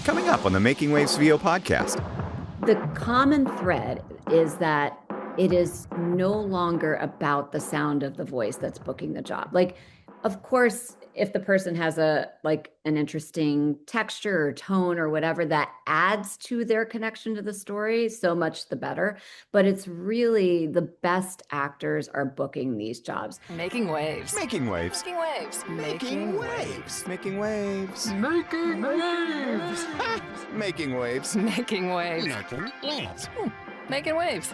Coming up on the Making Waves VO podcast. The common thread is that it is no longer about the sound of the voice that's booking the job. Like, of course, if the person has an interesting texture or tone or whatever that adds to their connection to the story, so much the better. But it's really the best actors are booking these jobs. Making waves. Making waves. Making waves. Making waves. Making waves. Making waves. Making waves. Making waves. Making waves. Making waves.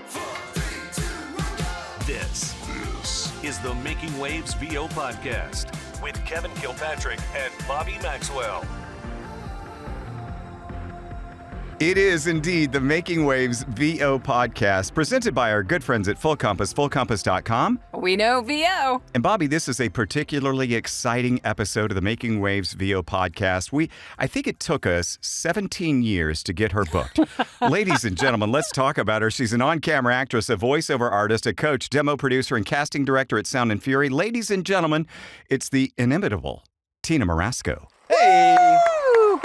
This is the Making Waves VO podcast with Kevin Kilpatrick and Bobby Maxwell. It is indeed the Making Waves VO podcast, presented by our good friends at Full Compass, fullcompass.com. We know VO. And Bobby, this is a particularly exciting episode of the Making Waves VO podcast. I think it took us 17 years to get her booked. Ladies and gentlemen, let's talk about her. She's an on-camera actress, a voiceover artist, a coach, demo producer, and casting director at Sound and Fury. Ladies and gentlemen, it's the inimitable Tina Morasco. Hey!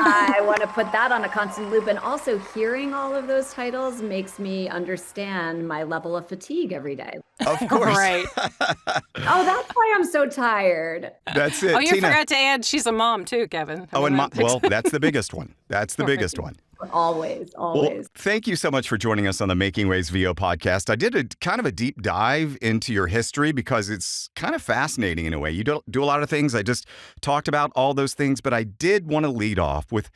I want to put that on a constant loop. And also hearing all of those titles makes me understand my level of fatigue every day. Of course. Right. Oh, that's why I'm so tired. That's it. Oh, you Tina. forgot to add she's a mom too, Kevin. Well, that's the biggest one. That's the biggest one. Always. Well, thank you so much for joining us on the Making Waves VO podcast. I did a kind of a deep dive into your history because it's kind of fascinating in a way. You don't do a lot of things. I just talked about all those things, but I did want to lead off with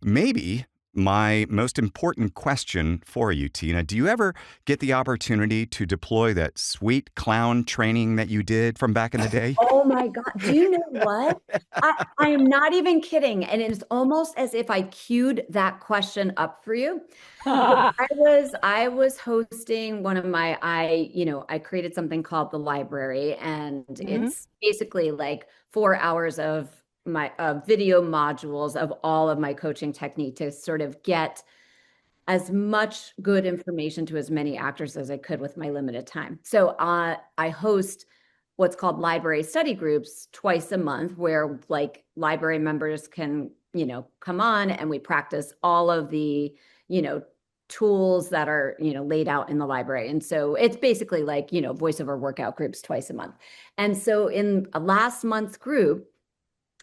maybe my most important question for you, Tina. Do you ever get the opportunity to deploy that sweet clown training that you did from back in the day? Oh my God. Do you know what? I am not even kidding. And it's almost as if I queued that question up for you. I was hosting one of my, I created something called The Library, and it's basically like 4 hours of my video modules of all of my coaching technique to sort of get as much good information to as many actors as I could with my limited time. So I host what's called library study groups twice a month, where like library members can, come on and we practice all of the, tools that are, laid out in the library. And so it's basically like, voiceover workout groups twice a month. And so in last month's group,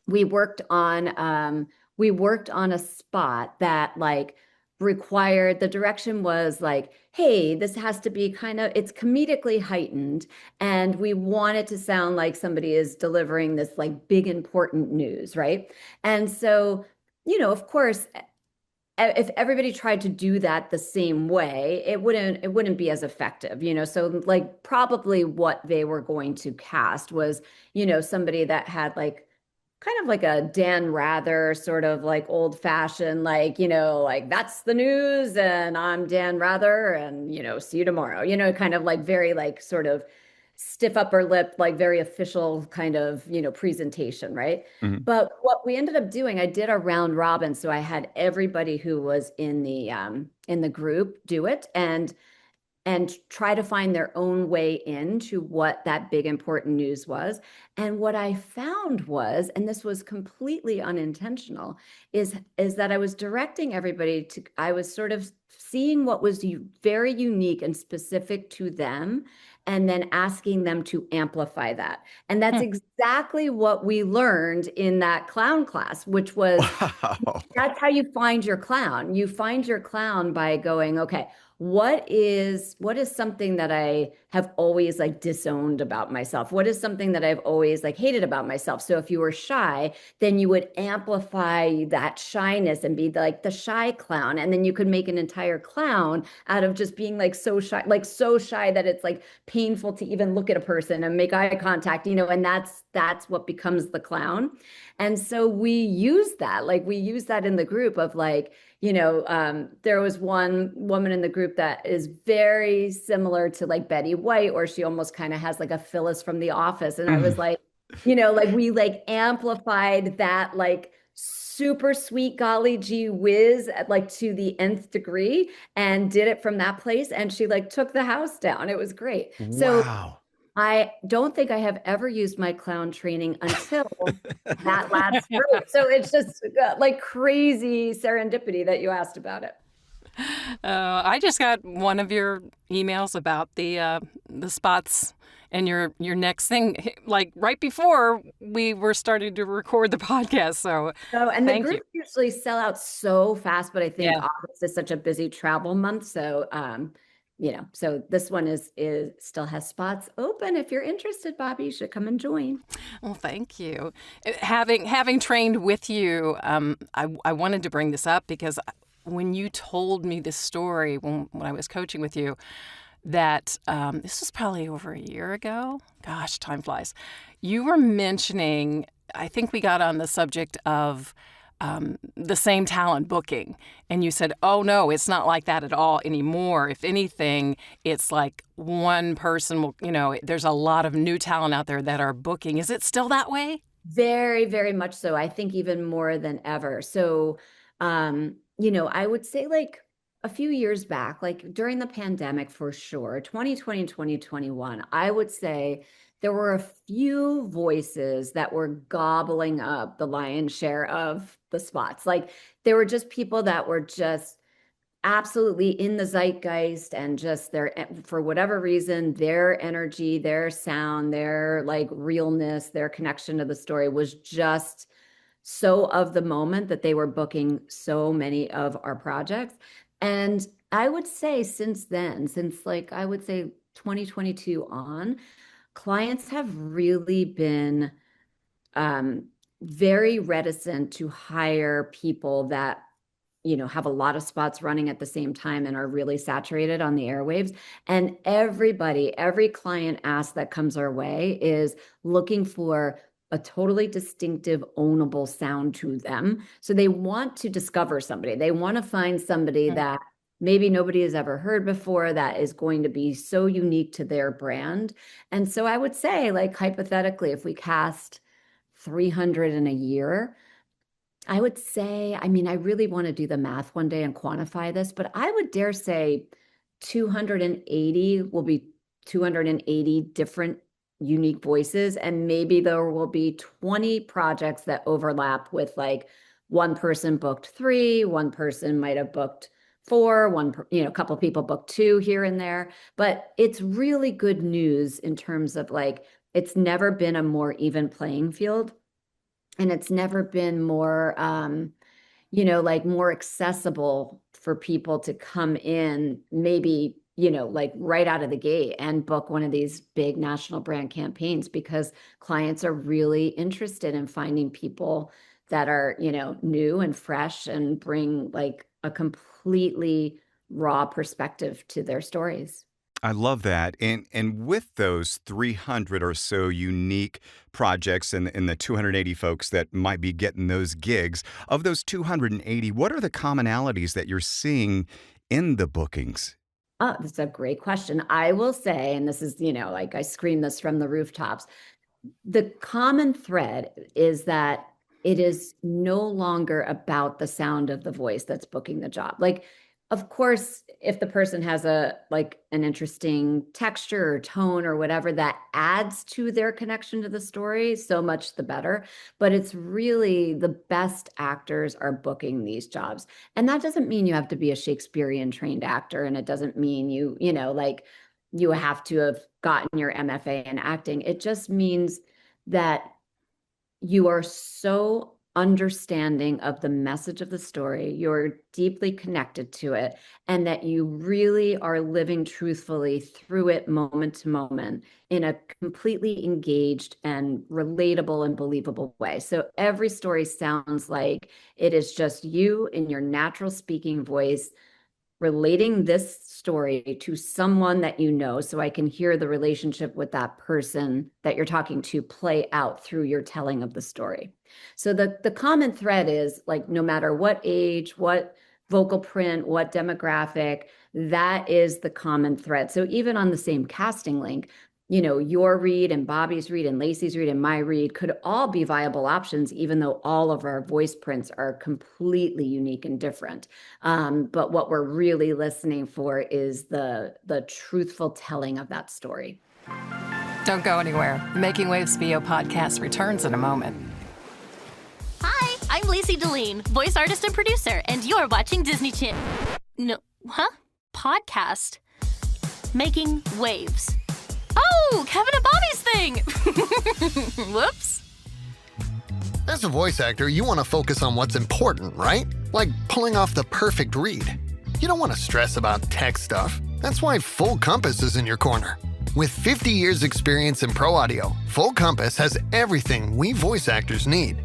we worked on a spot that like required, the direction was like, hey, this has to be it's comedically heightened, and we want it to sound like somebody is delivering this like big important news, right? And so, of course, if everybody tried to do that the same way, it wouldn't be as effective, so like probably what they were going to cast was, somebody that had like kind of like a Dan Rather sort of like old fashioned, like, like that's the news and I'm Dan Rather and, see you tomorrow, kind of like very like sort of stiff upper lip, like very official kind of, presentation. Right. Mm-hmm. But what we ended up doing, I did a round robin. So I had everybody who was in the group do it and try to find their own way into what that big important news was. And what I found was, and this was completely unintentional, is that I was directing everybody to, I was sort of seeing what was very unique and specific to them, and then asking them to amplify that. And that's exactly what we learned in that clown class, which was, that's how you find your clown. You find your clown by going, okay, what is something that I have always like disowned about myself? What is something that I've always like hated about myself? So if you were shy, then you would amplify that shyness and be like the shy clown. And then you could make an entire clown out of just being like so shy that it's like painful to even look at a person and make eye contact, and that's what becomes the clown. And so we use that in the group of like, there was one woman in the group that is very similar to like Betty White, or she almost kind of has like a Phyllis from The Office. And I was like, like we like amplified that like super sweet golly gee whiz at like to the nth degree and did it from that place. And she like took the house down. It was great. So wow. I don't think I have ever used my clown training until that last group. So it's just like crazy serendipity that you asked about it. I just got one of your emails about the spots and your next thing, like right before we were starting to record the podcast. So So, and the thank you. groups usually sell out so fast, but I think Yeah. August is such a busy travel month. So, so this one is still has spots open. If you're interested, Bobby, you should come and join. Well, thank you. Having trained with you, I wanted to bring this up because when you told me this story when I was coaching with you, that this was probably over a year ago. Gosh, time flies. You were mentioning, I think we got on the subject of the same talent booking. And you said, oh, no, it's not like that at all anymore. If anything, it's like one person will, there's a lot of new talent out there that are booking. Is it still that way? Very, very much so. I think even more than ever. So, I would say like a few years back, like during the pandemic for sure, 2020 and 2021, I would say there were a few voices that were gobbling up the lion's share of the spots. Like there were just people that were just absolutely in the zeitgeist and just for whatever reason, their energy, their sound, their like realness, their connection to the story was just so of the moment that they were booking so many of our projects. And I would say since then, since like I would say 2022 on, clients have really been very reticent to hire people that have a lot of spots running at the same time and are really saturated on the airwaves. And every client ask that comes our way is looking for a totally distinctive, ownable sound to them. So they want to discover somebody. They want to find somebody that maybe nobody has ever heard before that is going to be so unique to their brand. And so I would say, like, hypothetically, if we cast 300 in a year, I would say, I mean, I really want to do the math one day and quantify this, but I would dare say 280 will be 280 different unique voices. And maybe there will be 20 projects that overlap with like one person booked 3, one person might have booked 4, a couple of people booked 2 here and there. But it's really good news in terms of like, it's never been a more even playing field. And it's never been more, like more accessible for people to come in, maybe, like right out of the gate and book one of these big national brand campaigns because clients are really interested in finding people that are, new and fresh and bring like a completely raw perspective to their stories. I love that. And with those 300 or so unique projects and the 280 folks that might be getting those gigs, of those 280, what are the commonalities that you're seeing in the bookings? Oh, that's a great question. I will say, and this is, like I scream this from the rooftops, the common thread is that it is no longer about the sound of the voice that's booking the job. Like, of course, if the person has an interesting texture or tone or whatever that adds to their connection to the story, so much the better. But it's really the best actors are booking these jobs. And that doesn't mean you have to be a Shakespearean trained actor. And it doesn't mean you have to have gotten your MFA in acting. It just means that you are so understanding of the message of the story, you're deeply connected to it, and that you really are living truthfully through it moment to moment in a completely engaged and relatable and believable way. So every story sounds like it is just you in your natural speaking voice relating this story to someone that you know, so I can hear the relationship with that person that you're talking to play out through your telling of the story. So the common thread is like, no matter what age, what vocal print, what demographic, that is the common thread. So even on the same casting link, your read and Bobby's read and Lacey's read and my read could all be viable options, even though all of our voice prints are completely unique and different. But what we're really listening for is the truthful telling of that story. Don't go anywhere. The Making Waves VO podcast returns in a moment. Hi, I'm Lacey Deline, voice artist and producer, and you're watching Disney Channel. No, podcast. Making Waves. Oh, Kevin and Bobby's thing! Whoops. As a voice actor, you want to focus on what's important, right? Like pulling off the perfect read. You don't want to stress about tech stuff. That's why Full Compass is in your corner. With 50 years experience in pro audio, Full Compass has everything we voice actors need.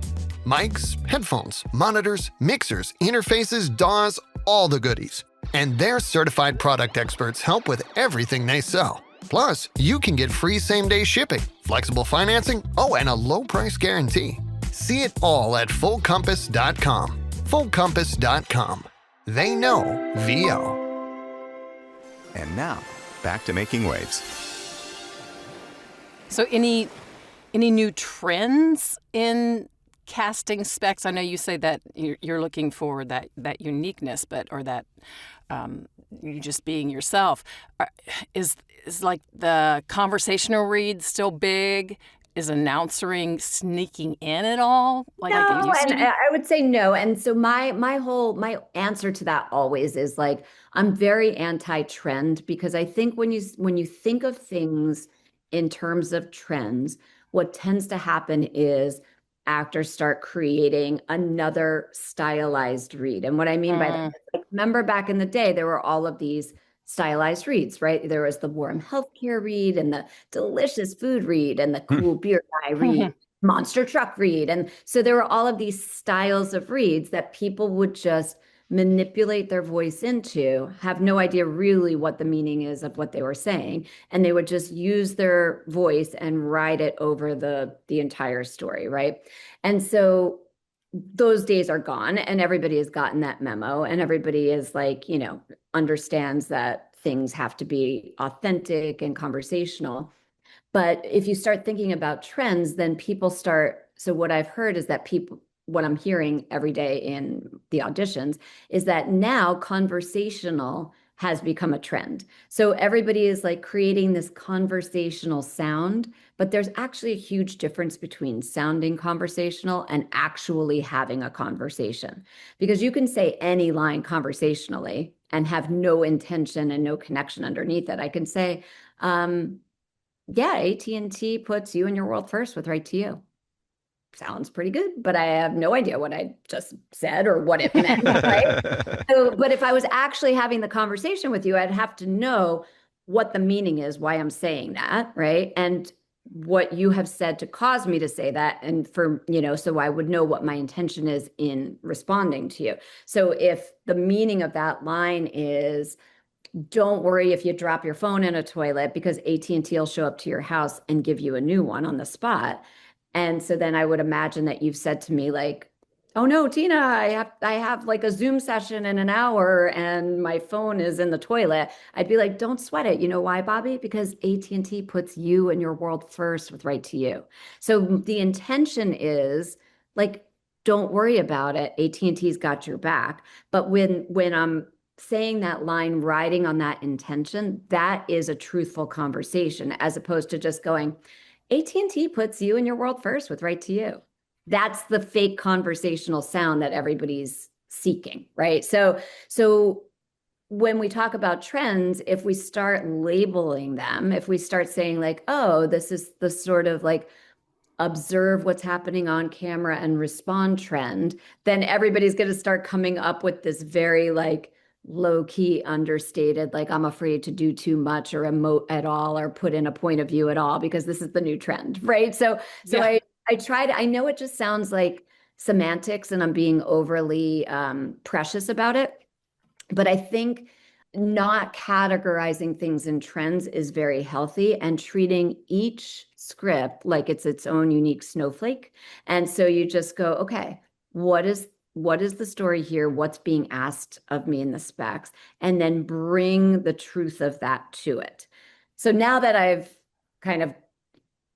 Mics, headphones, monitors, mixers, interfaces, DAWs, all the goodies. And their certified product experts help with everything they sell. Plus, you can get free same-day shipping, flexible financing, and a low price guarantee. See it all at fullcompass.com. Fullcompass.com. They know VO. And now, back to Making Waves. So any new trends in casting specs? I know you say that you're looking for that uniqueness, or that you just being yourself. Is like the conversational read still big? Is announcering sneaking in at all? Like No, it used to and be? I would say no. And so my answer to that always is like, I'm very anti-trend, because I think when you think of things in terms of trends, what tends to happen is actors start creating another stylized read. And what I mean by that, like, remember back in the day, there were all of these stylized reads, right? There was the warm healthcare read, and the delicious food read, and the cool beer guy read, monster truck read. And so there were all of these styles of reads that people would just manipulate their voice into, have no idea really what the meaning is of what they were saying, and they would just use their voice and ride it over the entire story, right? And so those days are gone, and everybody has gotten that memo, and everybody is like, understands that things have to be authentic and conversational. But if you start thinking about trends, then so what I've heard is that what I'm hearing every day in the auditions is that now conversational has become a trend. So everybody is like creating this conversational sound, but there's actually a huge difference between sounding conversational and actually having a conversation. Because you can say any line conversationally and have no intention and no connection underneath it. I can say, yeah, AT&T puts you and your world first with Right to You. Sounds pretty good, but I have no idea what I just said or what it meant, right? But if I was actually having the conversation with you, I'd have to know what the meaning is, why I'm saying that, right? And what you have said to cause me to say that, and so I would know what my intention is in responding to you. So if the meaning of that line is, don't worry if you drop your phone in a toilet, because AT&T will show up to your house and give you a new one on the spot. And so then I would imagine that you've said to me like, oh no, Tina, I have like a Zoom session in an hour and my phone is in the toilet. I'd be like, don't sweat it. You know why, Bobby? Because AT&T puts you and your world first with Right to You. So the intention is like, don't worry about it. AT&T's got your back. But when I'm saying that line, riding on that intention, that is a truthful conversation, as opposed to just going, AT&T puts you and your world first with Right to You. That's the fake conversational sound that everybody's seeking, right? So when we talk about trends, if we start labeling them, if we start saying like, oh, this is the sort of like observe what's happening on camera and respond trend, then everybody's going to start coming up with this very like low-key, understated, like I'm afraid to do too much or emote at all or put in a point of view at all because this is the new trend, right? So yeah. I know it just sounds like semantics and I'm being overly precious about it, but I think not categorizing things in trends is very healthy, and treating each script like it's its own unique snowflake. And so you just go, okay, what is the story here? What's being asked of me in the specs? And then bring the truth of that to it. So now that I've kind of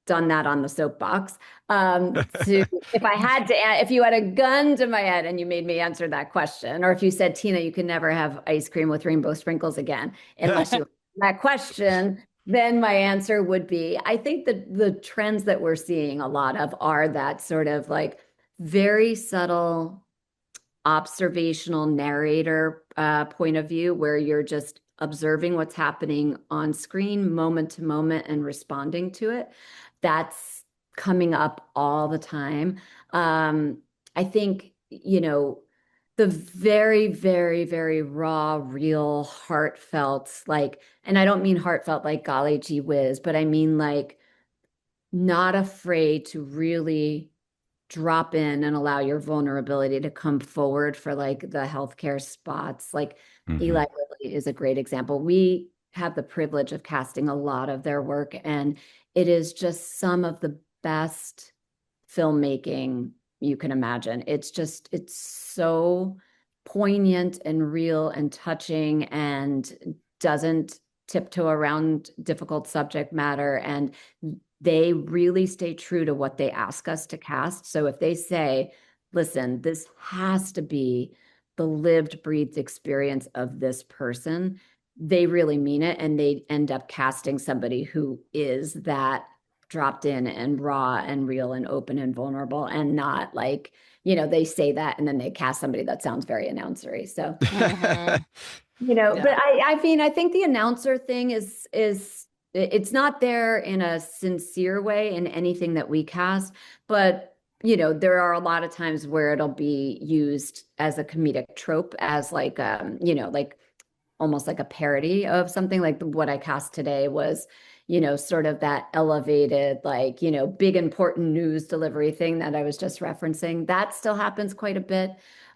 done that on the soapbox, if you had a gun to my head and you made me answer that question, or if you said, Tina, you can never have ice cream with rainbow sprinkles again, unless you that question, then my answer would be, I think that the trends that we're seeing a lot of are that sort of like very subtle observational narrator point of view, where you're just observing what's happening on screen moment to moment and responding to it. That's coming up all the time. I think, the very, very, very raw, real, heartfelt, like, and I don't mean heartfelt like golly gee whiz, but I mean like not afraid to really drop in and allow your vulnerability to come forward for like the healthcare spots. Like Eli Lilly is a great example. We have the privilege of casting a lot of their work, and it is just some of the best filmmaking you can imagine. It's so poignant and real and touching, and doesn't tiptoe around difficult subject matter, and they really stay true to what they ask us to cast. So if they say, listen, this has to be the lived, breathed experience of this person, they really mean it. And they end up casting somebody who is that dropped in and raw and real and open and vulnerable, and not like, they say that and then they cast somebody that sounds very announcery. So, Yeah. but I mean, I think the announcer thing is it's not there in a sincere way in anything that we cast, but there are a lot of times where it'll be used as a comedic trope, as like like almost like a parody of something. Like what I cast today was, sort of that elevated, like, big important news delivery thing that I was just referencing. That still happens quite a bit.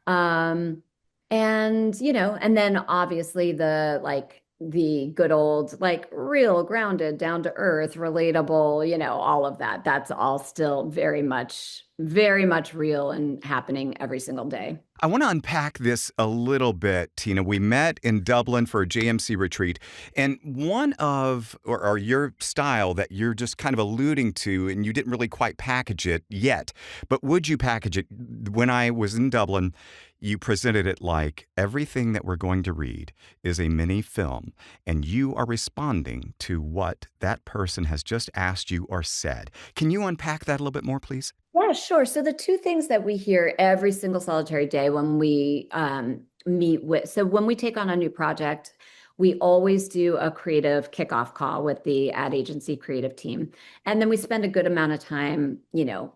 And then obviously the good old, like real grounded, down to earth, relatable, all of that. That's all still very much real and happening every single day. I want to unpack this a little bit, Tina. We met in Dublin for a JMC retreat, and one of, or your style that you're just kind of alluding to, and you didn't really quite package it yet, but would you package it? When I was in Dublin, you presented it like everything that we're going to read is a mini film, and you are responding to what that person has just asked you or said. Can you unpack that a little bit more, please? Yeah, sure. So the two things that we hear every single solitary day when we when we take on a new project, we always do a creative kickoff call with the ad agency creative team. And then we spend a good amount of time,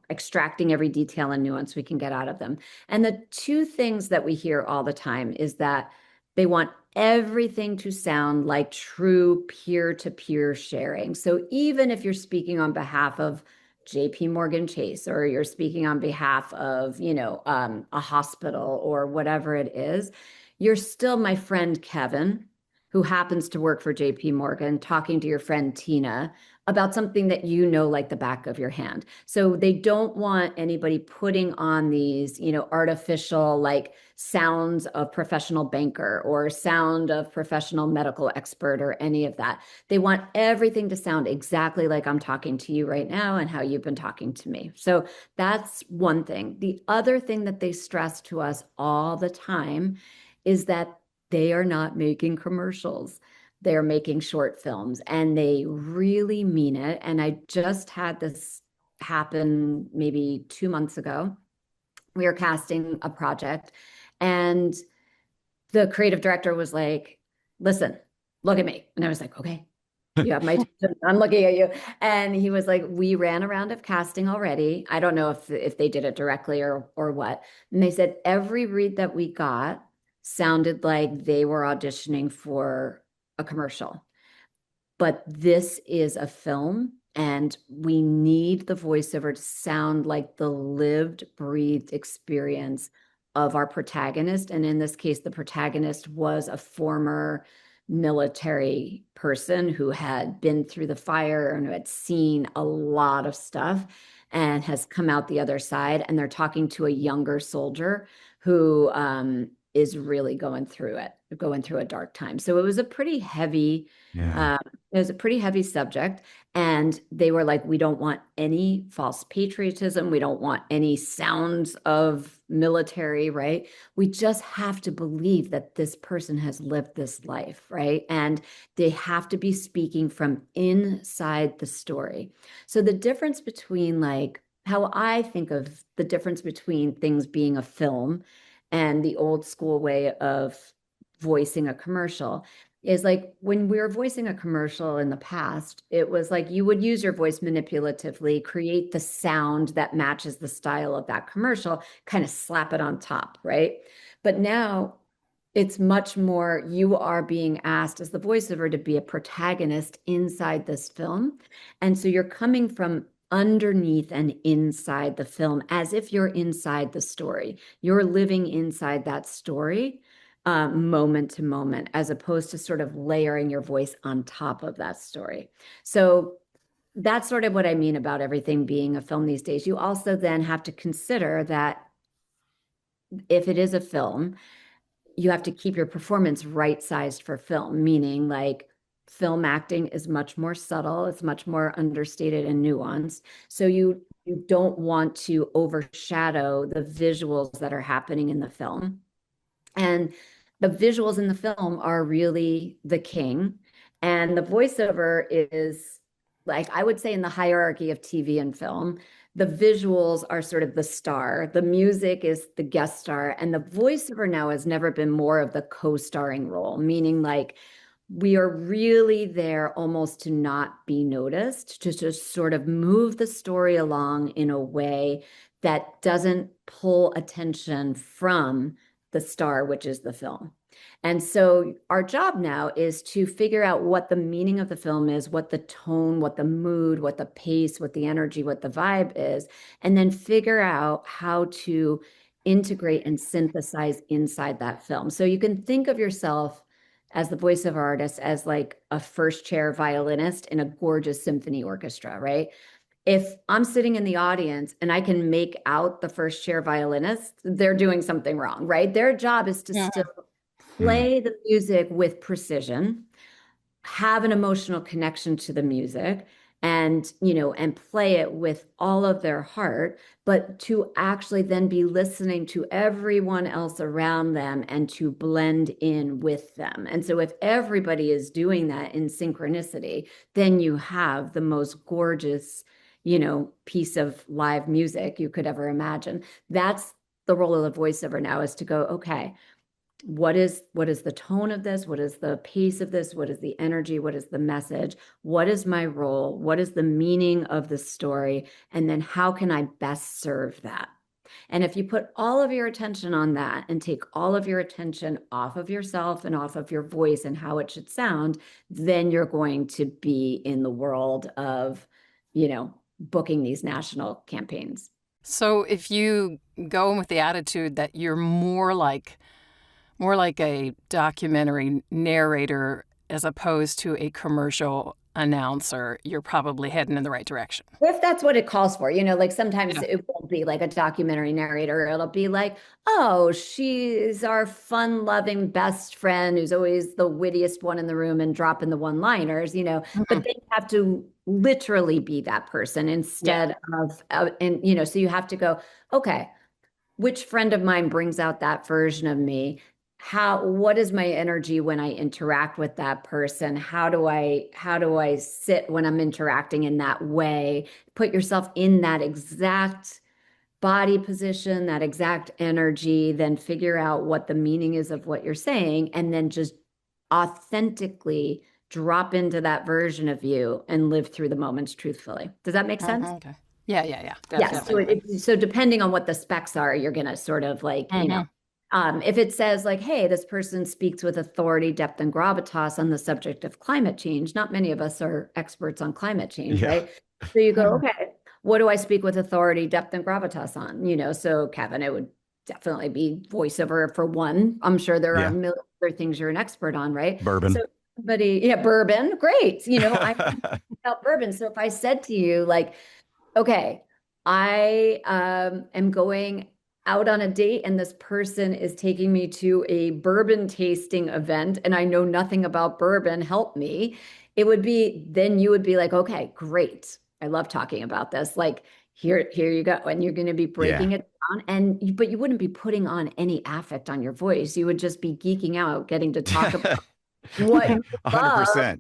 extracting every detail and nuance we can get out of them. And the two things that we hear all the time is that they want everything to sound like true peer-to-peer sharing. So even if you're speaking on behalf of JP Morgan Chase, or you're speaking on behalf of, a hospital or whatever it is, you're still my friend Kevin, who happens to work for JP Morgan, talking to your friend Tina about something that like the back of your hand. So they don't want anybody putting on these, artificial like sounds of professional banker or sound of professional medical expert or any of that. They want everything to sound exactly like I'm talking to you right now and how you've been talking to me. So that's one thing. The other thing that they stress to us all the time is that they are not making commercials. They're making short films, and they really mean it. And I just had this happen maybe 2 months ago. We were casting a project, and the creative director was like, listen, look at me. And I was like, okay, you have my attention. I'm looking at you. And he was like, we ran a round of casting already. I don't know if they did it directly or what. And they said every read that we got sounded like they were auditioning for a commercial. But this is a film, and we need the voiceover to sound like the lived, breathed experience of our protagonist. And in this case, the protagonist was a former military person who had been through the fire and who had seen a lot of stuff and has come out the other side. And they're talking to a younger soldier who is really going through a dark time. So it was a pretty heavy, it was a pretty heavy subject. And they were like, we don't want any false patriotism. We don't want any sounds of military, right? We just have to believe that this person has lived this life, right? And they have to be speaking from inside the story. So the difference between like how I think of the difference between things being a film and the old school way of voicing a commercial is like when we were voicing a commercial in the past, it was like you would use your voice manipulatively, create the sound that matches the style of that commercial, kind of slap it on top, right? But now it's much more, you are being asked as the voiceover to be a protagonist inside this film. And so you're coming from underneath and inside the film as if you're inside the story. You're living inside that story moment to moment, as opposed to sort of layering your voice on top of that story. So that's sort of what I mean about everything being a film these days. You also then have to consider that if it is a film, you have to keep your performance right-sized for film, meaning like film acting is much more subtle, it's much more understated and nuanced. So you don't want to overshadow the visuals that are happening in the film. And the visuals in the film are really the king. And the voiceover is, like, I would say in the hierarchy of TV and film, the visuals are sort of the star. The music is the guest star. And the voiceover now has never been more of the co-starring role, meaning like we are really there almost to not be noticed, to just sort of move the story along in a way that doesn't pull attention from the star, which is the film. And so our job now is to figure out what the meaning of the film is, what the tone, what the mood, what the pace, what the energy, what the vibe is, and then figure out how to integrate and synthesize inside that film. So you can think of yourself as the voiceover artist as like a first chair violinist in a gorgeous symphony orchestra, right? If I'm sitting in the audience and I can make out the first chair violinist, they're doing something wrong, right? Their job is to still play the music with precision, have an emotional connection to the music, and, you know, and play it with all of their heart, but to actually then be listening to everyone else around them and to blend in with them. And so if everybody is doing that in synchronicity, then you have the most gorgeous, you know, piece of live music you could ever imagine. That's the role of the voiceover now, is to go, okay, what is the tone of this? What is the pace of this? What is the energy? What is the message? What is my role? What is the meaning of the story? And then how can I best serve that? And if you put all of your attention on that and take all of your attention off of yourself and off of your voice and how it should sound, then you're going to be in the world of, you know, booking these national campaigns. So if you go in with the attitude that you're more like a documentary narrator as opposed to a commercial announcer, you're probably heading in the right direction. If that's what it calls for, you know, like sometimes it won't be like a documentary narrator. It'll be like, oh, she's our fun-loving best friend who's always the wittiest one in the room and dropping the one-liners, you know, but they have to literally be that person instead of, and, you know, so you have to go, okay, which friend of mine brings out that version of me? What is my energy when I interact with that person? How do I sit when I'm interacting in that way? Put yourself in that exact body position, that exact energy, then figure out what the meaning is of what you're saying, and then just authentically drop into that version of you and live through the moments truthfully. Does that make sense? Okay. Yeah. Yes. So depending on what the specs are, you're going to sort of like, you know, if it says like, hey, this person speaks with authority, depth, and gravitas on the subject of climate change. Not many of us are experts on climate change, right? So you go, okay, what do I speak with authority, depth, and gravitas on? You know, so Kevin, it would definitely be voiceover for one. I'm sure there are a million other things you're an expert on, right? Bourbon. So bourbon, great. You know, I about bourbon. So if I said to you like, okay, I am going out on a date and this person is taking me to a bourbon tasting event and I know nothing about bourbon, help me. Then you would be like, okay, great. I love talking about this. Like, here you go. And you're going to be breaking it down. But you wouldn't be putting on any affect on your voice. You would just be geeking out, getting to talk about what you love, 100%.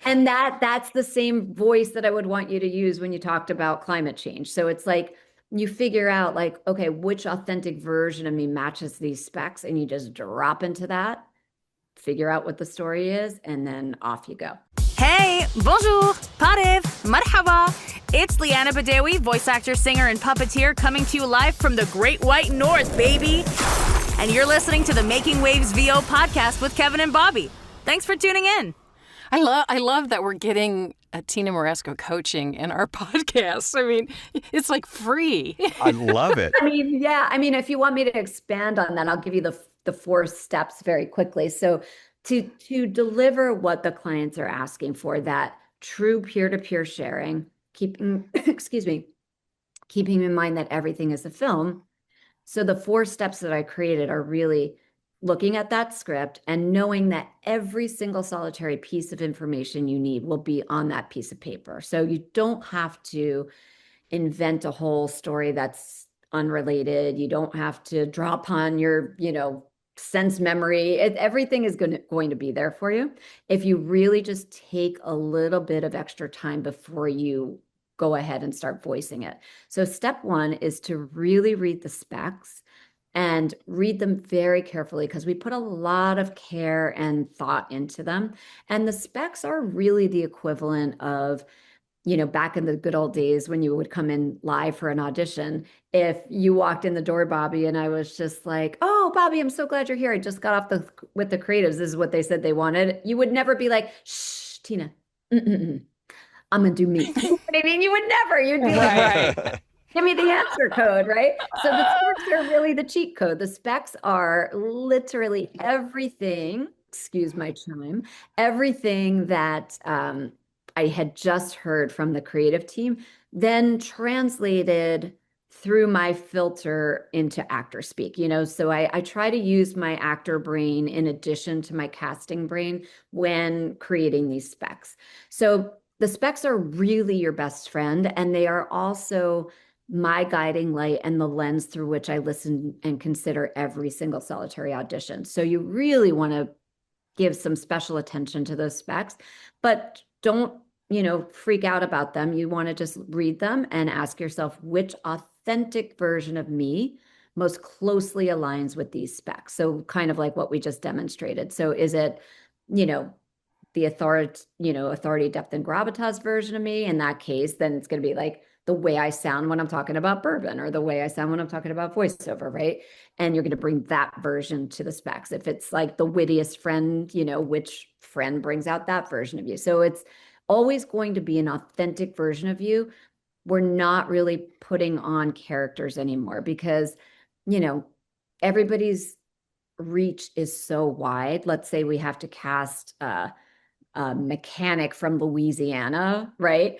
And that's the same voice that I would want you to use when you talked about climate change. So it's like, you figure out like, okay, which authentic version of me matches these specs, and you just drop into that, figure out what the story is, and then off you go. Hey, bonjour, parev, marhaba. It's Liana Badawi, voice actor, singer, and puppeteer coming to you live from the Great White North, baby. And you're listening to the Making Waves VO podcast with Kevin and Bobby. Thanks for tuning in. I love that we're getting a Tina Morasco coaching in our podcast. I mean, it's like free. I love it. I mean, if you want me to expand on that, I'll give you the 4 steps very quickly. So to deliver what the clients are asking for, that true peer-to-peer sharing, keeping in mind that everything is a film. So the 4 steps that I created are really looking at that script and knowing that every single solitary piece of information you need will be on that piece of paper. So you don't have to invent a whole story that's unrelated. You don't have to draw upon your, sense memory. Everything is going to be there for you if you really just take a little bit of extra time before you go ahead and start voicing it. So step 1 is to really read the specs and read them very carefully, because we put a lot of care and thought into them. And the specs are really the equivalent of, back in the good old days when you would come in live for an audition. If you walked in the door, Bobby, and I was just like, oh, Bobby, I'm so glad you're here. I just got off with the creatives. This is what they said they wanted. You would never be like, shh, Tina, I'm going to do me. You know what I mean? You would never. You'd be like, give me the answer code, right? So the specs are really the cheat code. The specs are literally everything, excuse my chime, everything that I had just heard from the creative team, then translated through my filter into actor speak, so I try to use my actor brain in addition to my casting brain when creating these specs. So the specs are really your best friend, and they are also my guiding light and the lens through which I listen and consider every single solitary audition. So you really want to give some special attention to those specs, but don't, freak out about them. You want to just read them and ask yourself which authentic version of me most closely aligns with these specs. So kind of like what we just demonstrated. So is it, the authority, depth, and gravitas version of me? In that case, then it's going to be like the way I sound when I'm talking about bourbon, or the way I sound when I'm talking about voiceover, right? And you're going to bring that version to the specs. If it's like the wittiest friend, which friend brings out that version of you? So it's always going to be an authentic version of you. We're not really putting on characters anymore because, everybody's reach is so wide. Let's say we have to cast a mechanic from Louisiana, right?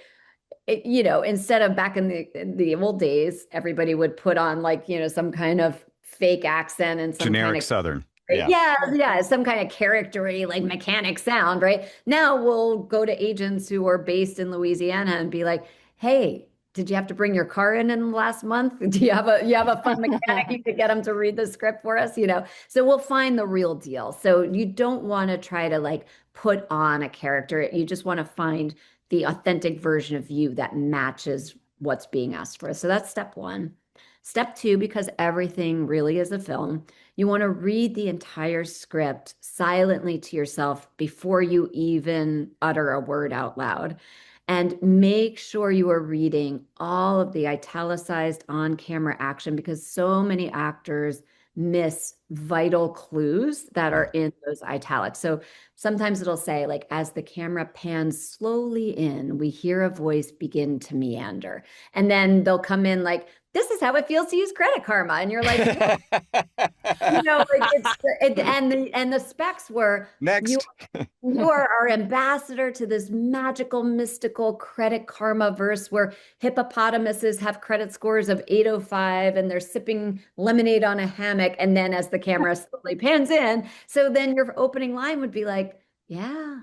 Instead of back in the old days, everybody would put on some kind of fake accent and some generic kind of Southern. Yeah, some kind of charactery mechanic sound, right? Now we'll go to agents who are based in Louisiana and be like, hey, did you have to bring your car in the last month? Do you have a fun mechanic you could get them to read the script for us? So we'll find the real deal. So you don't want to try to put on a character. You just want to find the authentic version of you that matches what's being asked for. So that's step 1. Step 2, because everything really is a film, you want to read the entire script silently to yourself before you even utter a word out loud. And make sure you are reading all of the italicized on-camera action, because so many actors miss vital clues that are in those italics. So sometimes it'll say as the camera pans slowly in, we hear a voice begin to meander. And then they'll come in this is how it feels to use Credit Karma. And you're like, and the specs were next. You are our ambassador to this magical, mystical credit karma verse where hippopotamuses have credit scores of 805 and they're sipping lemonade on a hammock. And then as the camera slowly pans in, so then your opening line would be like, yeah,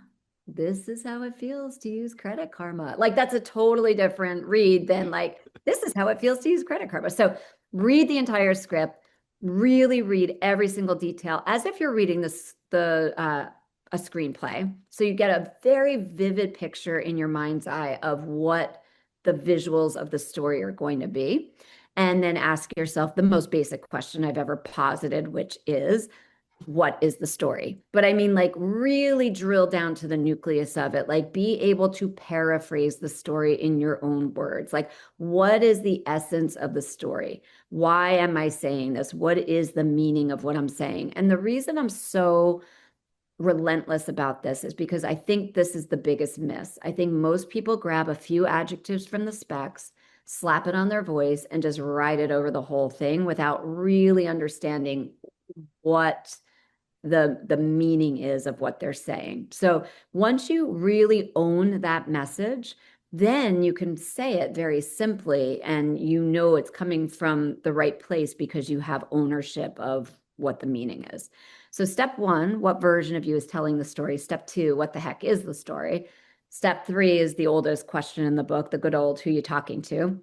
this is how it feels to use credit karma. Like that's a totally different read than like, this is how it feels to use credit karma. So read the entire script, really read every single detail as if you're reading a screenplay. So you get a very vivid picture in your mind's eye of what the visuals of the story are going to be. And then ask yourself the most basic question I've ever posited, which is, what is the story? But I mean, like really drill down to the nucleus of it, like be able to paraphrase the story in your own words. Like, what is the essence of the story? Why am I saying this? What is the meaning of what I'm saying? And the reason I'm so relentless about this is because I think this is the biggest miss. I think most people grab a few adjectives from the specs, slap it on their voice, and just write it over the whole thing without really understanding what the meaning is of what they're saying. So once you really own that message, then you can say it very simply and you know it's coming from the right place because you have ownership of what the meaning is. So step 1, what version of you is telling the story? Step 2, what the heck is the story? Step 3 is the oldest question in the book, the good old, who you talking to?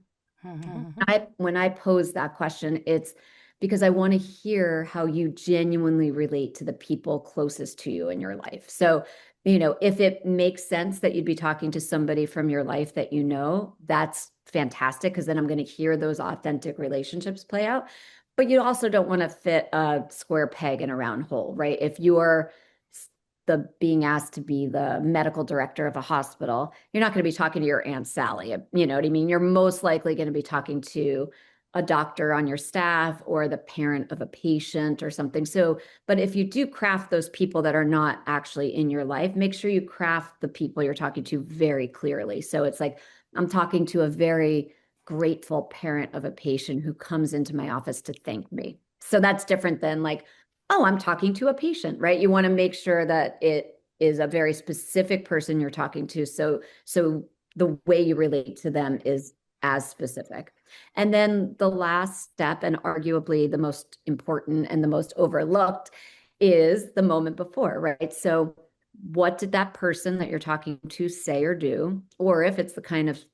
When I pose that question, it's because I want to hear how you genuinely relate to the people closest to you in your life. So, you know, if it makes sense that you'd be talking to somebody from your life that you know, that's fantastic, because then I'm going to hear those authentic relationships play out. But you also don't want to fit a square peg in a round hole, right? If you're being asked to be the medical director of a hospital, you're not going to be talking to your Aunt Sally. You know what I mean? You're most likely going to be talking to a doctor on your staff or the parent of a patient or something. So, but if you do craft those people that are not actually in your life, make sure you craft the people you're talking to very clearly. So it's like, I'm talking to a very grateful parent of a patient who comes into my office to thank me. So that's different than like, oh, I'm talking to a patient, right? You want to make sure that it is a very specific person you're talking to. So the way you relate to them is as specific. And then the last step, and arguably the most important and the most overlooked, is the moment before, right? So what did that person that you're talking to say or do? Or if it's the kind of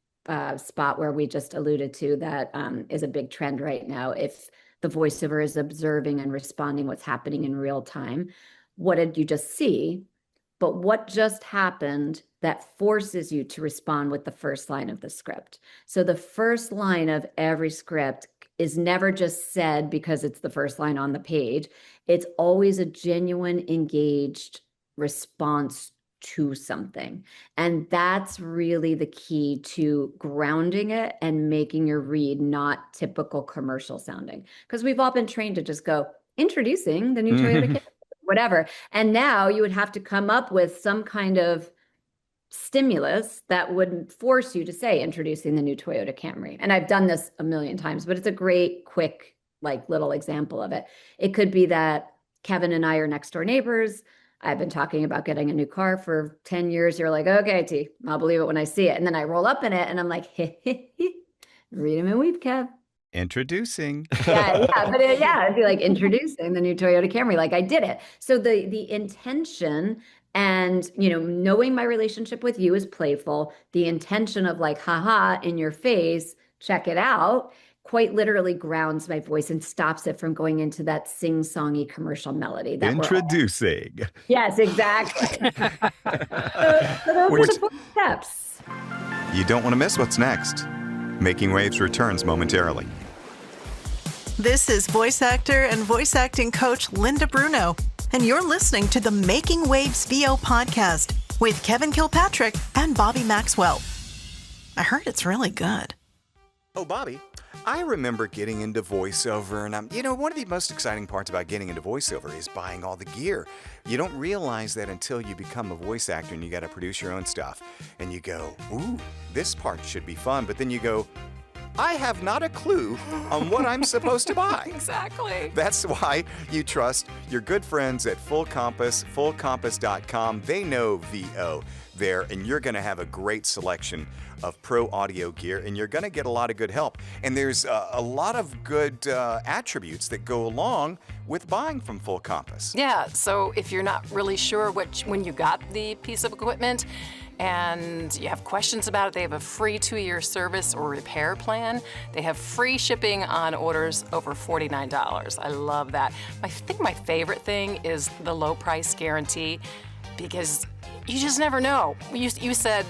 spot where we just alluded to that is a big trend right now, if the voiceover is observing and responding what's happening in real time, what did you just see? But what just happened that forces you to respond with the first line of the script? So the first line of every script is never just said because it's the first line on the page. It's always a genuine, engaged response to something. And that's really the key to grounding it and making your read not typical commercial sounding. Because we've all been trained to just go, introducing the new Toyota Camry, whatever. And now you would have to come up with some kind of stimulus that would force you to say, introducing the new Toyota Camry. And I've done this a million times, but it's a great, quick, like little example of it. It could be that Kevin and I are next door neighbors. I've been talking about getting a new car for 10 years. You're like, okay, T, I'll believe it when I see it. And then I roll up in it and I'm like, read him and weep, Kev. Introducing. But it'd be like introducing the new Toyota Camry. Like I did it. So the intention and, you know, knowing my relationship with you is playful. The intention of like, haha, in your face, check it out, quite literally grounds my voice and stops it from going into that sing-songy commercial melody. That Introducing. Yes, exactly. so those are the 4 steps. You don't want to miss what's next. Making Waves returns momentarily. This is voice actor and voice acting coach Linda Bruno, and you're listening to the Making Waves VO podcast with Kevin Kilpatrick and Bobby Maxwell. I heard it's really good. Oh, Bobby, I remember getting into voiceover, and one of the most exciting parts about getting into voiceover is buying all the gear. You don't realize that until you become a voice actor and you got to produce your own stuff. And you go, ooh, this part should be fun. But then you go, I have not a clue on what I'm supposed to buy. Exactly. That's why you trust your good friends at Full Compass, fullcompass.com. They know VO there, and you're going to have a great selection of pro audio gear, and you're going to get a lot of good help. And there's a lot of good attributes that go along with buying from Full Compass. Yeah, so if you're not really sure when you got the piece of equipment and you have questions about it, they have a free 2-year service or repair plan. They have free shipping on orders over $49. I love that. I think my favorite thing is the low price guarantee, because you just never know. You said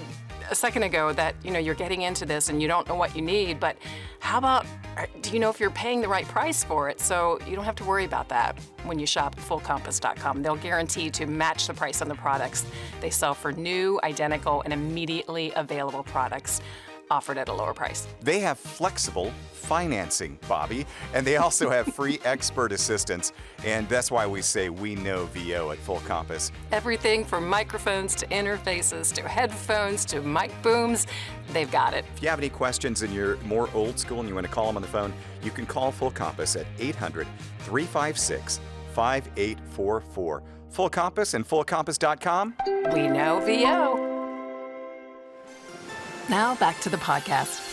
a second ago that you're getting into this and you don't know what you need, but how about, do you know if you're paying the right price for it? So you don't have to worry about that when you shop at fullcompass.com. They'll guarantee to match the price on the products they sell for new, identical, and immediately available products offered at a lower price. They have flexible financing, Bobby, and they also have free expert assistance, and that's why we say we know VO at Full Compass. Everything from microphones to interfaces to headphones to mic booms, they've got it. If you have any questions and you're more old school and you want to call them on the phone, you can call Full Compass at 800-356-5844. Full Compass and fullcompass.com. We know VO. Now back to the podcast.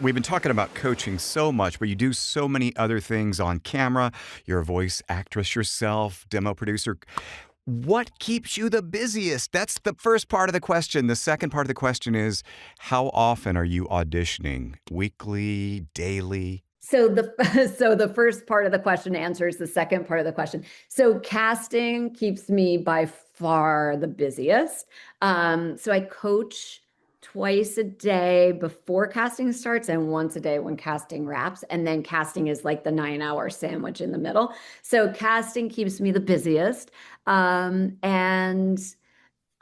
We've been talking about coaching so much, but you do so many other things on camera. You're a voice actress yourself, demo producer. What keeps you the busiest? That's the first part of the question. The second part of the question is, how often are you auditioning? Weekly, daily? So the first part of the question answers the second part of the question. So casting keeps me by far the busiest. So I coach twice a day before casting starts and once a day when casting wraps. And then casting is like the 9-hour sandwich in the middle. So casting keeps me the busiest. And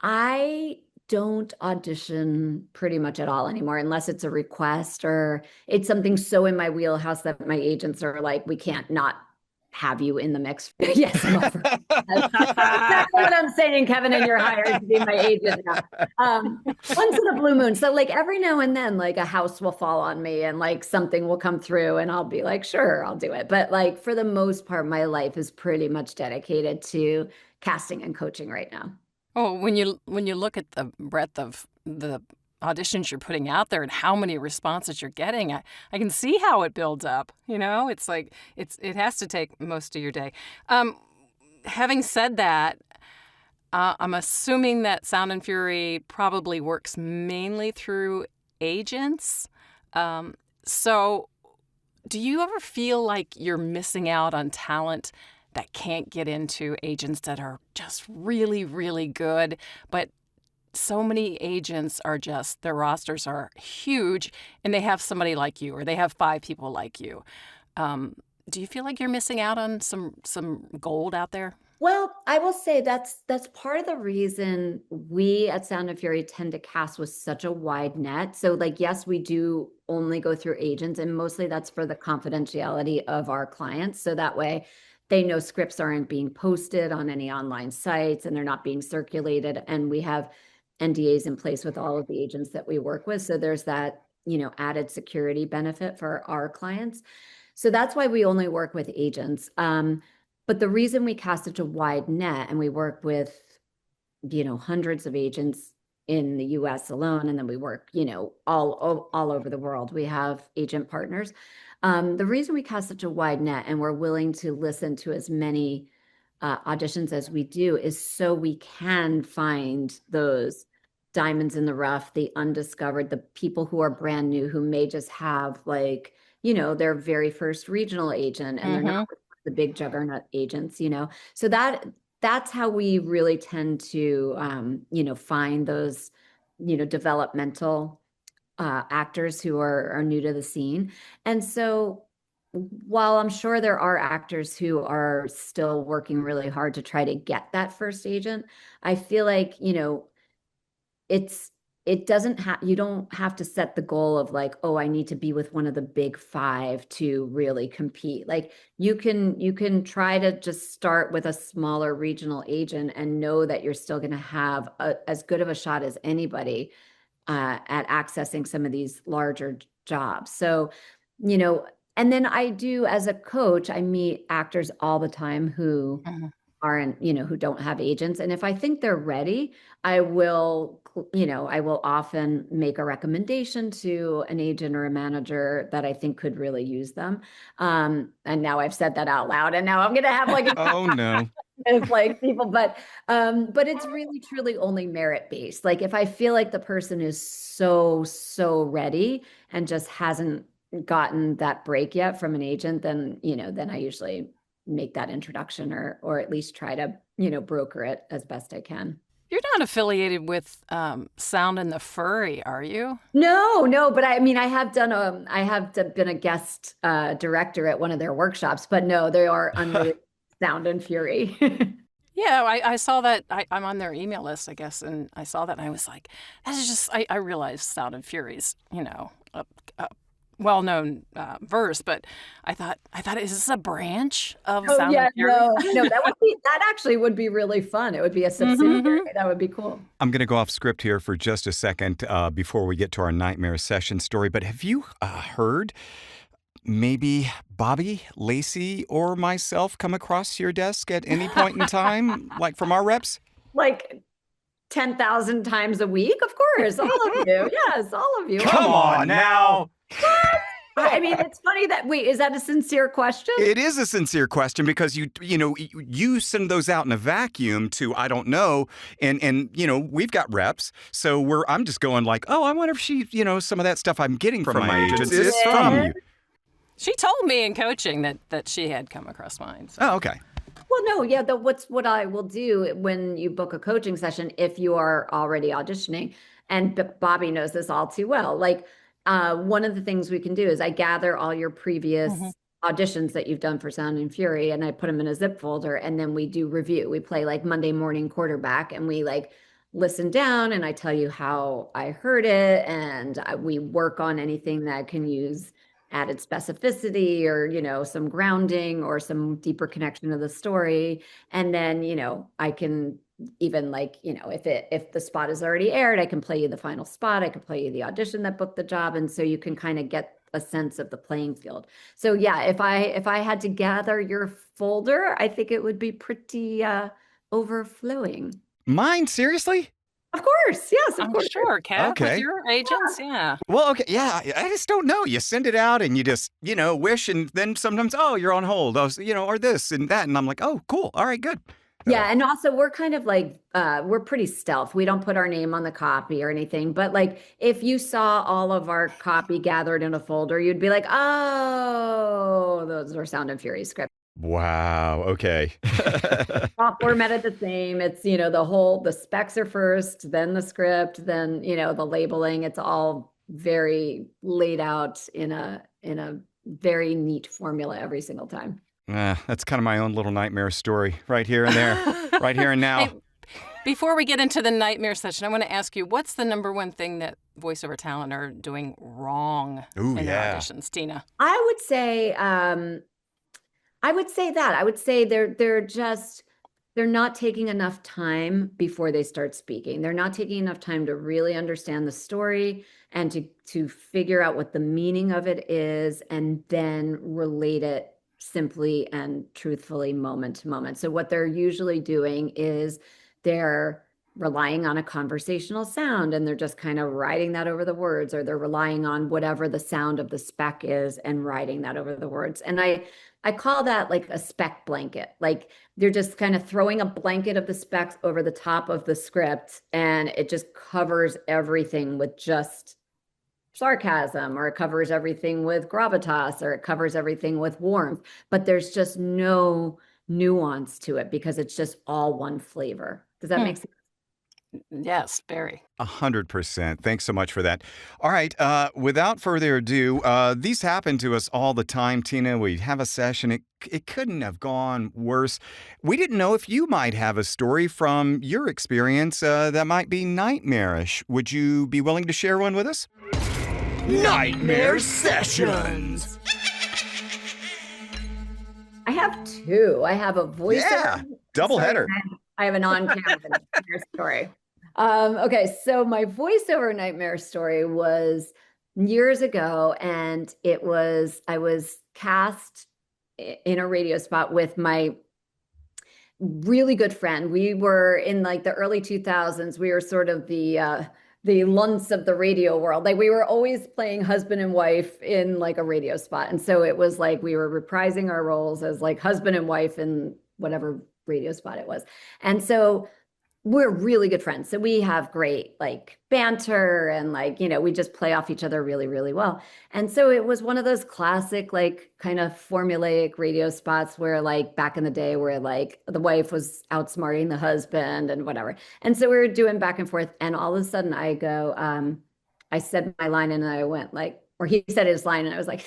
I don't audition pretty much at all anymore, unless it's a request or it's something so in my wheelhouse that my agents are like, we can't not have you in the mix. Yes, I'm over. That's exactly what I'm saying, Kevin, and you're hired to be my agent now. Once in a blue moon. So like every now and then, like a house will fall on me and like something will come through and I'll be like, sure, I'll do it. But like for the most part, my life is pretty much dedicated to casting and coaching right now. Oh, when you look at the breadth of the auditions you're putting out there and how many responses you're getting, I can see how it builds up. It's like it has to take most of your day. Having said that, I'm assuming that Sound and Fury probably works mainly through agents. So do you ever feel like you're missing out on talent that can't get into agents that are just really, really good, but so many agents are just, their rosters are huge and they have somebody like you or they have 5 people like you. Do you feel like you're missing out on some gold out there? Well, I will say that's part of the reason we at Sound and Fury tend to cast with such a wide net. So like, yes, we do only go through agents, and mostly that's for the confidentiality of our clients. So that way they know scripts aren't being posted on any online sites and they're not being circulated. And we have NDAs in place with all of the agents that we work with. So there's that, added security benefit for our clients. So that's why we only work with agents. But the reason we cast such a wide net and we work with, hundreds of agents in the US alone, and then we work, all over the world, we have agent partners. The reason we cast such a wide net and we're willing to listen to as many auditions as we do is so we can find those diamonds in the rough, the undiscovered, the people who are brand new, who may just have like, their very first regional agent and they're not with the big juggernaut agents, So that's how we really tend to, find those, developmental actors who are new to the scene. And so while I'm sure there are actors who are still working really hard to try to get that first agent, I feel like, you don't have to set the goal of like, oh, I need to be with one of the big 5 to really compete. Like you can try to just start with a smaller regional agent and know that you're still going to have as good of a shot as anybody at accessing some of these larger jobs. So, and then I do, as a coach, I meet actors all the time who aren't, who don't have agents. And if I think they're ready, I will often make a recommendation to an agent or a manager that I think could really use them. And now I've said that out loud, and now I'm going to have like Oh no. It's like people, but it's really truly only merit based. Like if I feel like the person is so ready and just hasn't gotten that break yet from an agent, then I usually make that introduction or at least try to broker it as best I can. You're not affiliated with Sound and the Furry, are you? No, but I mean, I have been a guest director at one of their workshops, but no, they are unrelated. Sound and Fury. Yeah, I saw that. I'm on their email list, I guess, and I saw that, and I was like, that is just. I realized Sound and Fury's, a well-known verse, but I thought, is this a branch of Sound and Fury? No, that actually would be really fun. It would be a subsidiary. That would be cool. I'm going to go off script here for just a second before we get to our nightmare session story. But have you heard? Maybe Bobby, Lacey, or myself come across your desk at any point in time, like from our reps? Like 10,000 times a week, of course. All of you. Yes, all of you. Come on now. I mean, it's funny that, wait, is that a sincere question? It is a sincere question because you send those out in a vacuum to, I don't know, and we've got reps. So I'm just going like, oh, I wonder if she, some of that stuff I'm getting from my agents is from you. She told me in coaching that she had come across mine. So. Oh, okay. Well, no, yeah. What I will do when you book a coaching session, if you are already auditioning, and Bobby knows this all too well, like one of the things we can do is I gather all your previous auditions that you've done for Sound and Fury, and I put them in a zip folder, and then we do review. We play like Monday morning quarterback, and we like listen down, and I tell you how I heard it, and we work on anything that can use added specificity or, some grounding or some deeper connection to the story. And then, I can even if the spot is already aired, I can play you the final spot. I can play you the audition that booked the job. And so you can kind of get a sense of the playing field. So yeah, if I had to gather your folder, I think it would be pretty overflowing. Mine? Seriously? Of course. Yes, of course. Sure, Kev. Okay. With your agents, yeah. Well, okay. Yeah, I just don't know. You send it out and you just, wish, and then sometimes, oh, you're on hold. Oh, or this and that. And I'm like, oh, cool. All right, good. Yeah. And also we're kind of like, we're pretty stealth. We don't put our name on the copy or anything. But like, if you saw all of our copy gathered in a folder, you'd be like, oh, those are Sound and Fury scripts. Wow. Okay. All formatted the same. It's, the specs are first, then the script, then, the labeling. It's all very laid out in a very neat formula every single time. That's kind of my own little nightmare story right here and there, right here and now. Hey, before we get into the nightmare session, I want to ask you, what's the number one thing that voiceover talent are doing wrong in their auditions, Tina? I would say they're not taking enough time before they start speaking. They're not taking enough time to really understand the story and to figure out what the meaning of it is and then relate it simply and truthfully moment to moment. So what they're usually doing is they're relying on a conversational sound and they're just kind of writing that over the words, or they're relying on whatever the sound of the spec is and writing that over the words. And I call that like a spec blanket. Like they're just kind of throwing a blanket of the specs over the top of the script, and it just covers everything with just sarcasm, or it covers everything with gravitas, or it covers everything with warmth. But there's just no nuance to it because it's just all one flavor. Does that make sense? Yes, very. 100%. Thanks so much for that. All right. Without further ado, these happen to us all the time, Tina. We have a session. It couldn't have gone worse. We didn't know if you might have a story from your experience that might be nightmarish. Would you be willing to share one with us? Nightmare Sessions. I have two. I have a voice. Yeah, double header. I have an on-camera story. Okay, so my voiceover nightmare story was years ago, and I was cast in a radio spot with my really good friend. We were in like the early 2000s. We were sort of the Lunts of the radio world. Like we were always playing husband and wife in like a radio spot. And so it was like we were reprising our roles as like husband and wife in whatever radio spot it was. And so we're really good friends. So we have great like banter and like, we just play off each other really, really well. And so it was one of those classic, like kind of formulaic radio spots where like back in the day where like the wife was outsmarting the husband and whatever. And so we were doing back and forth. And all of a sudden I go, I said my line and I went like, or he said his line and I was like,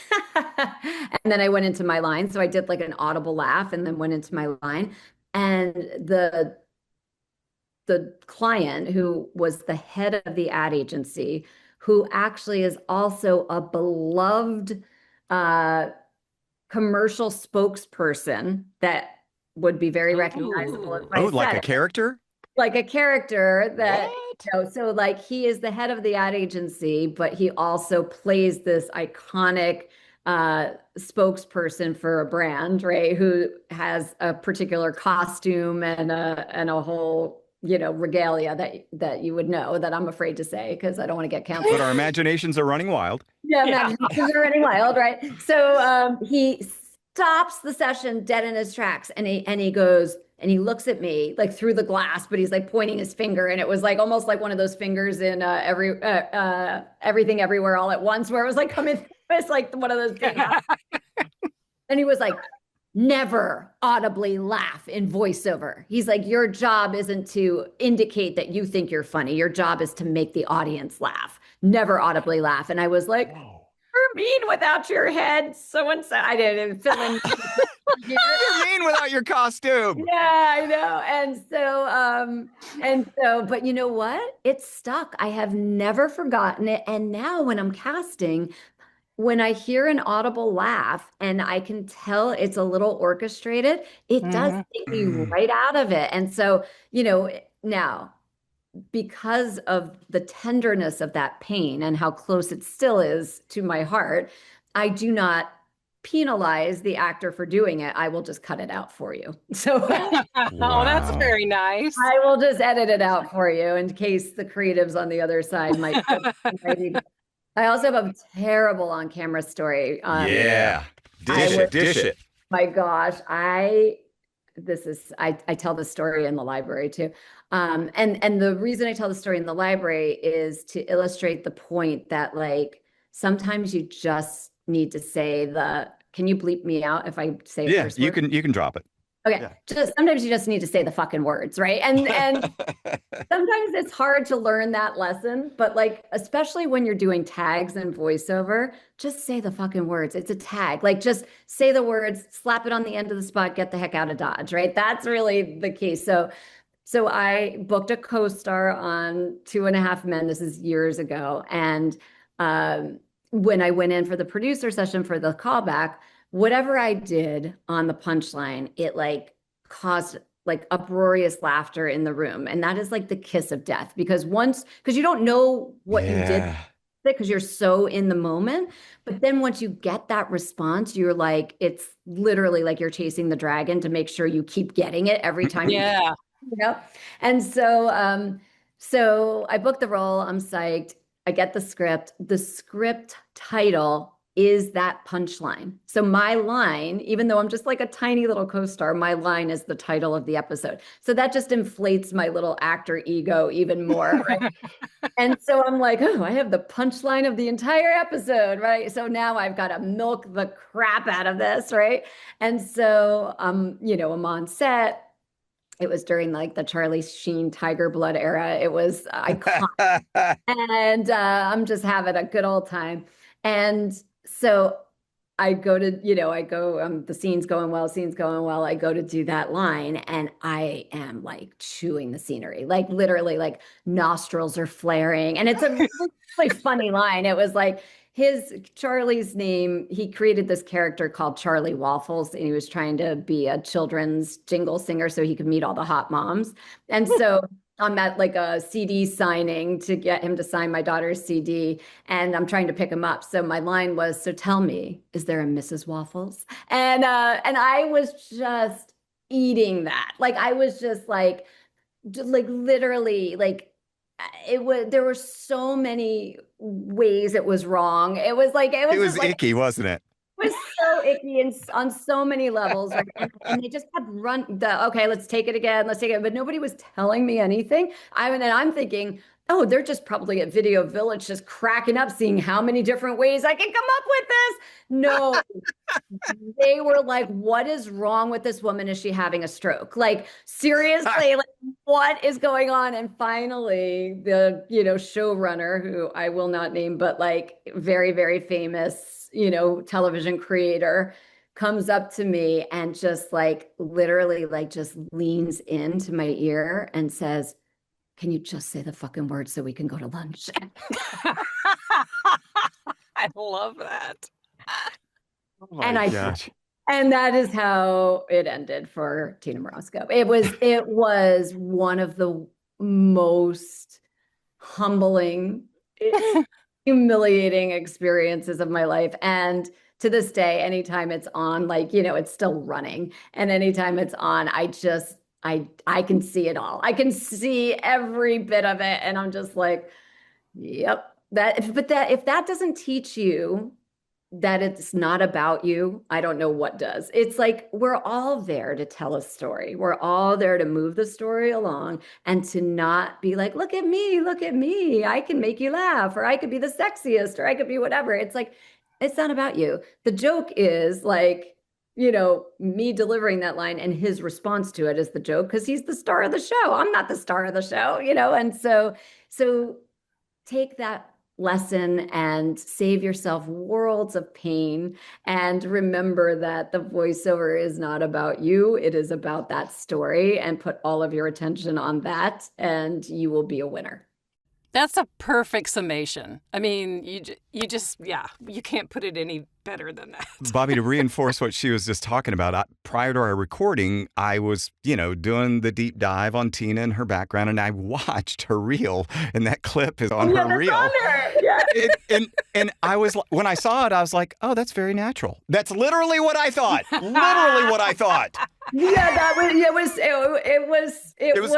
and then I went into my line. So I did like an audible laugh and then went into my line. And the client who was the head of the ad agency, who actually is also a beloved commercial spokesperson that would be very recognizable. If I like said a it. character? Like a character that, so like he is the head of the ad agency, but he also plays this iconic spokesperson for a brand, right? Who has a particular costume and a whole, regalia that you would know that I'm afraid to say because I don't want to get canceled. But our imaginations are running wild. Yeah, imaginations are running wild, right? So he stops the session dead in his tracks and he goes and he looks at me like through the glass, but he's like pointing his finger, and it was like almost like one of those fingers in Everything Everywhere All at Once, where it was like coming. It's like one of those big. And he was like, never audibly laugh in voiceover. He's like, your job isn't to indicate that you think you're funny. Your job is to make the audience laugh. Never audibly laugh. And I was like, you're mean without your head. So-and-so. I didn't fill in. You're mean without your costume. Yeah, I know. And so, but you know what? It stuck. I have never forgotten it. And now when I'm casting, when I hear an audible laugh and I can tell it's a little orchestrated, it does take me right out of it. And so, now because of the tenderness of that pain and how close it still is to my heart, I do not penalize the actor for doing it. I will just cut it out for you. So Oh, that's very nice. I will just edit it out for you in case the creatives on the other side might. I also have a terrible on-camera story. Dish it. My gosh, I tell the story in the library too. And the reason I tell the story in the library is to illustrate the point that like sometimes you just need to say can you bleep me out if I say Yeah, first you word? can drop it. Okay. Yeah. Sometimes you just need to say the fucking words, right? And sometimes it's hard to learn that lesson, but like, especially when you're doing tags and voiceover, just say the fucking words. It's a tag. Like just say the words, slap it on the end of the spot, get the heck out of Dodge, right? That's really the case. So I booked a co-star on 2.5 Men. This is years ago. And when I went in for the producer session for the callback, whatever I did on the punchline, it like caused like uproarious laughter in the room. And that is like the kiss of death because you don't know what you did because you're so in the moment. But then once you get that response, you're like, it's literally like you're chasing the dragon to make sure you keep getting it every time. Yeah. And so I booked the role. I'm psyched. I get the script. The script title is that punchline. So my line, even though I'm just like a tiny little co-star, my line is the title of the episode. So that just inflates my little actor ego even more, right? And so I'm like, oh, I have the punchline of the entire episode, right? So now I've got to milk the crap out of this, right? And so, I'm on set. It was during like the Charlie Sheen Tiger Blood era. It was iconic. And I'm just having a good old time. And so I go to, the scene's going well. I go to do that line and I am like chewing the scenery, like literally like nostrils are flaring. And it's a really funny line. It was like Charlie's name, he created this character called Charlie Waffles, and he was trying to be a children's jingle singer so he could meet all the hot moms. And so I'm at like a CD signing to get him to sign my daughter's CD, and I'm trying to pick him up. So my line was, "So tell me, is there a Mrs. Waffles?" And I was just eating that. Like I was just like literally like it was. There were so many ways it was wrong. It was just like, icky, wasn't it? was so icky and on so many levels, right? And they just kept okay, let's take it again, let's take it. But nobody was telling me anything. And I'm thinking, oh, they're just probably at Video Village just cracking up, seeing how many different ways I can come up with this. No, they were like, what is wrong with this woman? Is she having a stroke? Like, seriously, like, what is going on? And finally, the, showrunner, who I will not name, but like very, very famous, television creator, comes up to me and just like literally like just leans into my ear and says, "Can you just say the fucking word so we can go to lunch?" I love that. Oh my gosh. And that is how it ended for Tina Morasco. It was one of the most humbling, humiliating experiences of my life. And to this day, anytime it's on, like, it's still running. And anytime it's on, I can see it all. I can see every bit of it. And I'm just like, yep. If that doesn't teach you that it's not about you, I don't know what does. It's like, we're all there to tell a story. We're all there to move the story along and to not be like, look at me. I can make you laugh, or I could be the sexiest, or I could be whatever. It's like, it's not about you. The joke is like, me delivering that line and his response to it is the joke, because he's the star of the show. I'm not the star of the show, and so take that lesson and save yourself worlds of pain, and remember that the voiceover is not about you. It is about that story, and put all of your attention on that, and you will be a winner. That's a perfect summation. I mean, you can't put it any better than that. Bobby, to reinforce what she was just talking about, prior to our recording, I was, doing the deep dive on Tina and her background, and I watched her reel, and that clip is on her reel. On her. Yeah. And I was, when I saw it, I was like, oh, that's very natural. That's literally what I thought. Literally what I thought. Yeah, it was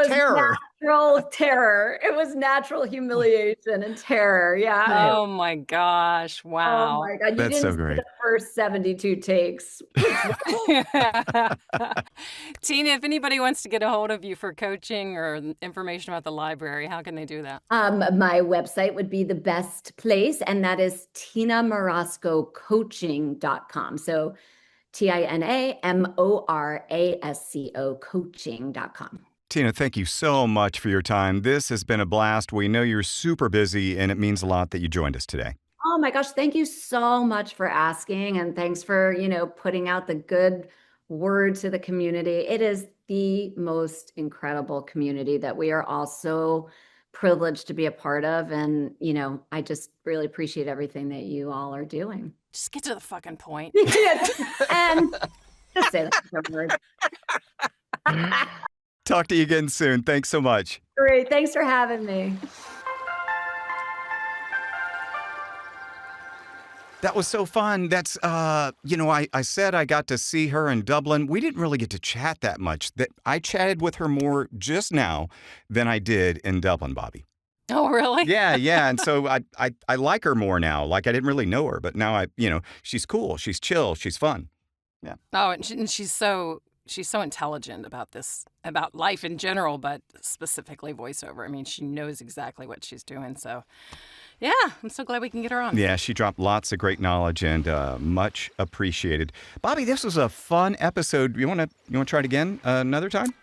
terror. Natural terror. It was natural humiliation and terror. Yeah. Oh my gosh. Wow. Oh my God. That's so great. The first 72 takes. Tina, if anybody wants to get a hold of you for coaching or information about the library, how can they do that? My website would be the best place, and that is TinaMorascoCoaching.com. So TinaMorasco coaching.com. Tina, thank you so much for your time. This has been a blast. We know you're super busy, and it means a lot that you joined us today. Oh my gosh, thank you so much for asking, and thanks for, putting out the good word to the community. It is the most incredible community that we are all so privileged to be a part of, and I just really appreciate everything that you all are doing. Just get to the fucking point. And just say that word. Talk to you again soon. Thanks so much. Great. Thanks for having me. That was so fun. That's, I said I got to see her in Dublin. We didn't really get to chat that much. I chatted with her more just now than I did in Dublin, Bobby. Oh, really? Yeah. And so I like her more now. Like, I didn't really know her, but now she's cool. She's chill. She's fun. Yeah. Oh, and she's so intelligent about life in general, but specifically voiceover. I mean, she knows exactly what she's doing. So, yeah, I'm so glad we can get her on. Yeah, she dropped lots of great knowledge, and much appreciated. Bobby, this was a fun episode. You want to try it again another time?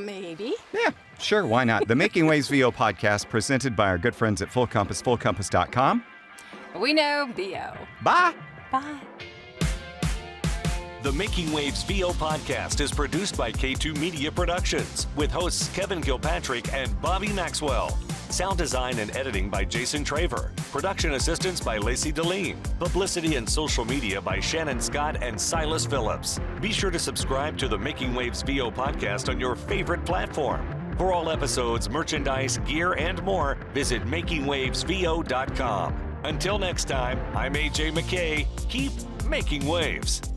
Maybe. Yeah, sure. Why not? The Making Waves VO podcast, presented by our good friends at Full Compass, fullcompass.com. We know VO. Bye. Bye. The Making Waves VO podcast is produced by K2 Media Productions with hosts Kevin Kilpatrick and Bobby Maxwell. Sound design and editing by Jason Traver. Production assistance by Lacey Deline. Publicity and social media by Shannon Scott and Silas Phillips. Be sure to subscribe to the Making Waves VO podcast on your favorite platform. For all episodes, merchandise, gear, and more, visit makingwavesvo.com. Until next time, I'm AJ McKay. Keep making waves.